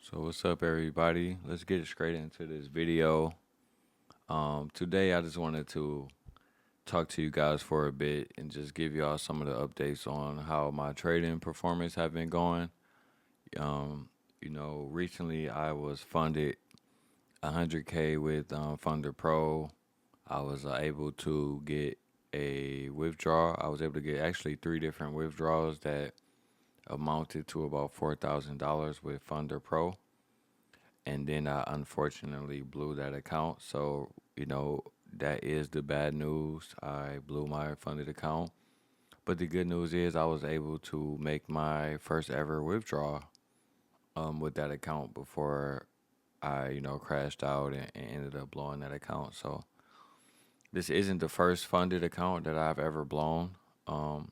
So what's up, everybody? Let's get straight into this video. Today I just wanted to talk to you guys for a bit and just give y'all some of the updates on how my trading performance have been going. Recently I was funded 100K with Funder Pro. I was able to get a withdrawal. I was able to get actually three different withdrawals that amounted to about $4,000 with Funder Pro. And then I unfortunately blew that account. So, that is the bad news. I blew my funded account. But the good news is I was able to make my first ever withdrawal with that account before I, crashed out and ended up blowing that account. So this isn't the first funded account that I've ever blown. Um,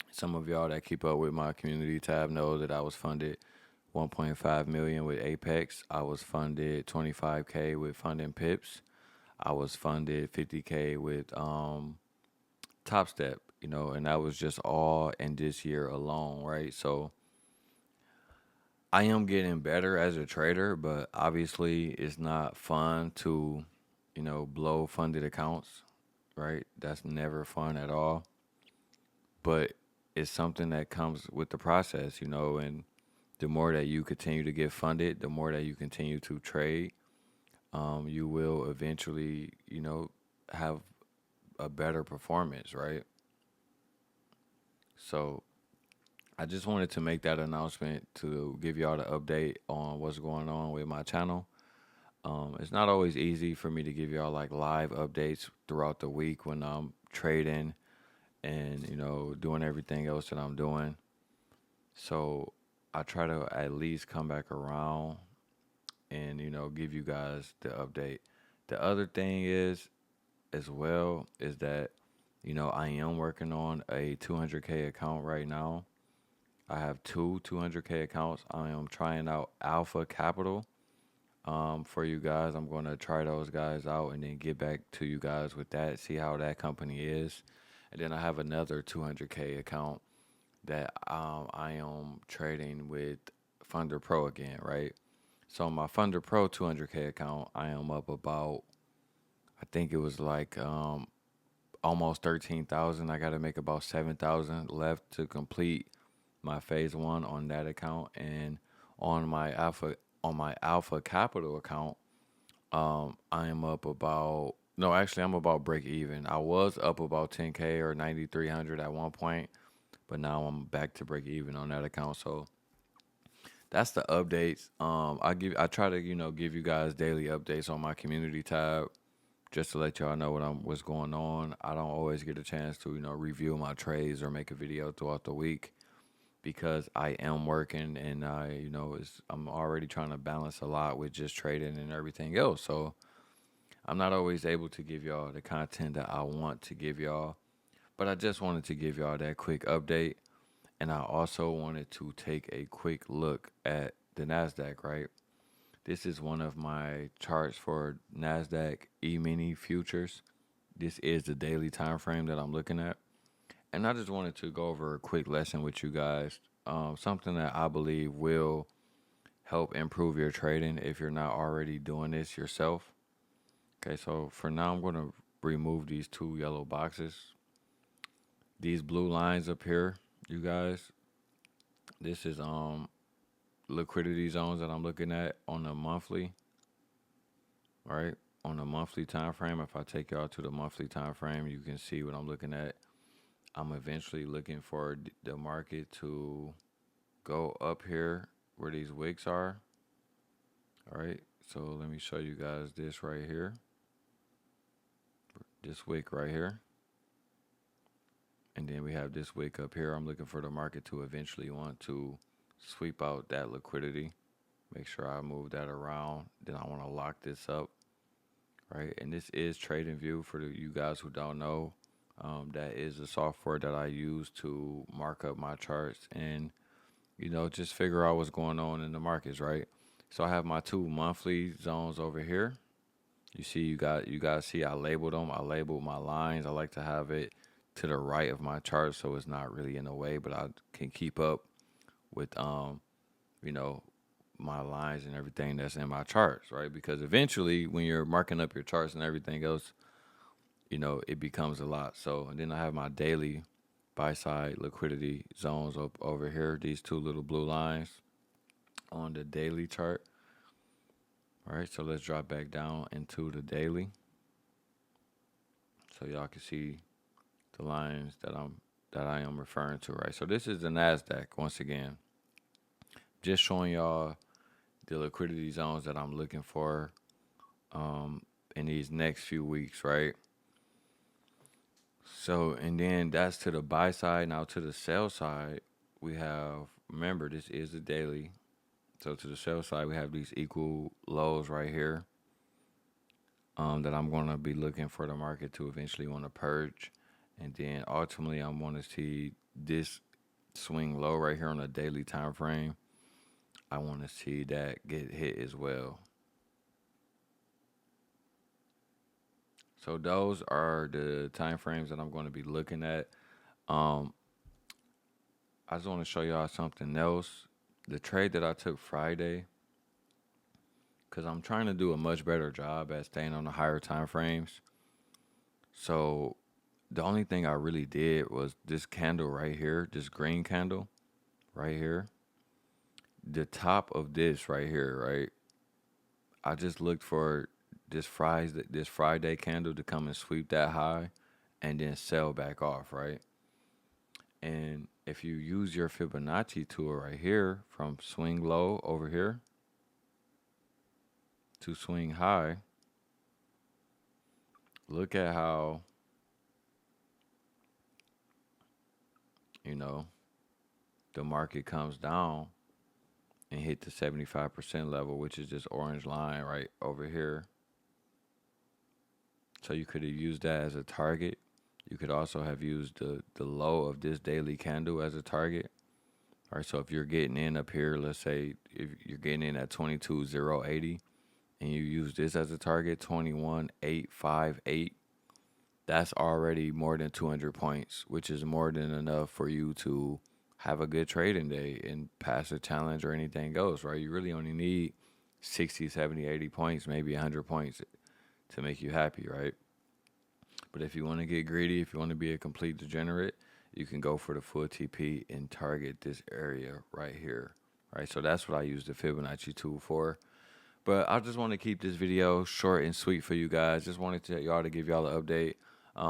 some of y'all that keep up with my community tab know that I was funded 1.5 million with Apex. I was funded 25K with funding Pips. I was funded 50K with Top Step, and that was just all in this year alone, right? So I am getting better as a trader, but obviously it's not fun to, blow funded accounts, right? That's never fun at all. But it's something that comes with the process, and the more that you continue to get funded, the more that you continue to trade, you will eventually, have a better performance, right? So I just wanted to make that announcement to give y'all the update on what's going on with my channel. It's not always easy for me to give y'all like live updates throughout the week when I'm trading and, doing everything else that I'm doing. So I try to at least come back around and, give you guys the update. The other thing is, as well, is that, I am working on a 200K account right now. I have two 200K accounts. I am trying out Alpha Capital for you guys. I'm going to try those guys out and then get back to you guys with that, see how that company is. And then I have another 200K account that I am trading with Funder Pro again, right? So my Funder Pro 200K account, I am up about, I think it was like almost 13,000. I got to make about 7,000 left to complete my phase one on that account. And on my Alpha Capital account, I am up about, no, actually I'm about break even. I was up about 10K or 9,300 at one point, but now I'm back to break even on that account. So that's the updates. I try to, give you guys daily updates on my community tab just to let y'all know what's going on. I don't always get a chance to, review my trades or make a video throughout the week because I am working and I'm already trying to balance a lot with just trading and everything else. So I'm not always able to give y'all the content that I want to give y'all, but I just wanted to give y'all that quick update. And I also wanted to take a quick look at the NASDAQ, right? This is one of my charts for NASDAQ E-mini futures. This is the daily time frame that I'm looking at. And I just wanted to go over a quick lesson with you guys. Something that I believe will help improve your trading if you're not already doing this yourself. Okay, so for now, I'm going to remove these two yellow boxes. These blue lines up here, you guys, this is liquidity zones that I'm looking at on the monthly, right? On the monthly time frame. If I take y'all to the monthly time frame, you can see what I'm looking at. I'm eventually looking for the market to go up here where these wicks are. All right, so let me show you guys this right here. This wick right here. And then we have this wick up here. I'm looking for the market to eventually want to sweep out that liquidity. Make sure I move that around. Then I want to lock this up, right? And this is TradingView for you guys who don't know. That is the software that I use to mark up my charts and, just figure out what's going on in the markets, right? So I have my two monthly zones over here. You guys see I labeled them. I labeled my lines. I like to have it to the right of my chart so it's not really in the way, but I can keep up with my lines and everything that's in my charts, right? Because eventually, when you're marking up your charts and everything else, it becomes a lot. So, and then I have my daily buy side liquidity zones up over here, these two little blue lines on the daily chart. All right, so let's drop back down into the daily so y'all can see the lines that I am referring to, right? So this is the NASDAQ once again. Just showing y'all the liquidity zones that I'm looking for in these next few weeks, right? So, and then that's to the buy side. Now to the sell side, we have, remember, this is the daily. So to the sell side, we have these equal lows right here that I'm going to be looking for the market to eventually want to purge. And then ultimately, I want to see this swing low right here on a daily time frame. I want to see that get hit as well. So those are the time frames that I'm going to be looking at. Um, I just want to show y'all something else. The trade that I took Friday, because I'm trying to do a much better job at staying on the higher time frames. So the only thing I really did was this candle right here, this green candle right here. The top of this right here, right? I just looked for this Friday candle to come and sweep that high and then sell back off, right? And if you use your Fibonacci tool right here from swing low over here to swing high, look at how, the market comes down and hit the 75% level, which is this orange line right over here. So you could have used that as a target. You could also have used the low of this daily candle as a target. All right, so if you're getting in up here, let's say if you're getting in at 22,080 and you use this as a target, 21,858, that's already more than 200 points, which is more than enough for you to have a good trading day and pass a challenge or anything else, right? You really only need 60, 70, 80 points, maybe 100 points to make you happy, right? But if you want to get greedy, if you want to be a complete degenerate, you can go for the full TP and target this area right here, right? So that's what I use the Fibonacci tool for. But I just want to keep this video short and sweet for you guys. Just wanted to y'all to give y'all an update.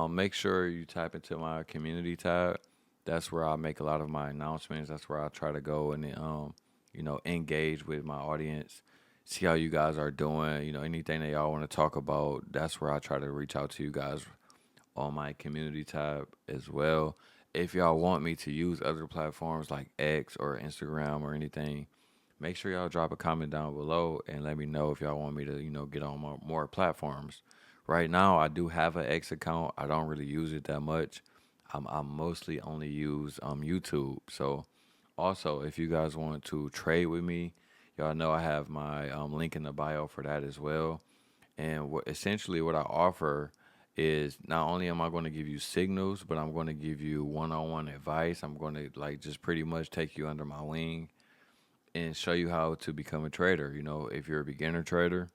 Make sure you tap into my community tab. That's where I make a lot of my announcements. That's where I try to go and engage with my audience, see how you guys are doing. Anything that y'all want to talk about. That's where I try to reach out to you guys on my community tab as well. If y'all want me to use other platforms like X or Instagram or anything, make sure y'all drop a comment down below and let me know if y'all want me to, get on more platforms. Right now, I do have an X account. I don't really use it that much. I mostly only use YouTube. So, also, if you guys want to trade with me, y'all know I have my link in the bio for that as well. And essentially what I offer is not only am I going to give you signals, but I'm going to give you one-on-one advice. I'm going to just pretty much take you under my wing and show you how to become a trader. If you're a beginner trader,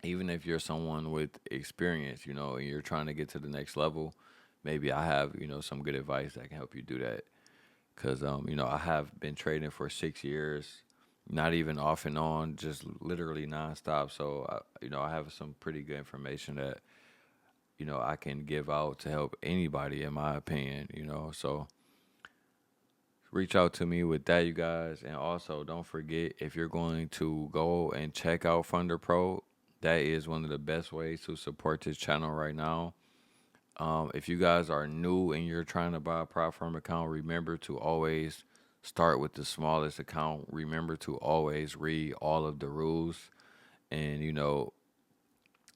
even if you're someone with experience, and you're trying to get to the next level, maybe I have, some good advice that can help you do that. Because, I have been trading for 6 years, not even off and on, just literally nonstop. So, I have some pretty good information that, I can give out to help anybody, in my opinion, So, reach out to me with that, you guys. And also, don't forget, if you're going to go and check out Funder Pro, that is one of the best ways to support this channel right now. If you guys are new and you're trying to buy a prop firm account, remember to always start with the smallest account. Remember to always read all of the rules. And,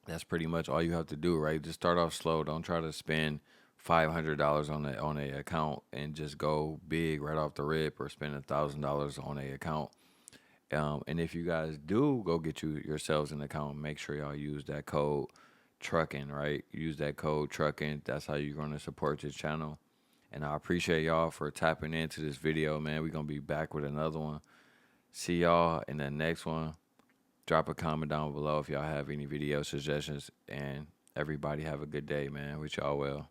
that's pretty much all you have to do, right? Just start off slow. Don't try to spend $500 on a account and just go big right off the rip, or spend $1,000 on a account. And if you guys do go get yourselves an account, make sure y'all use that code trucking, right? Use that code trucking. That's how you're going to support this channel. And I appreciate y'all for tapping into this video, man. We're going to be back with another one. See y'all in the next one. Drop a comment down below if y'all have any video suggestions. And everybody have a good day, man. Wish y'all well.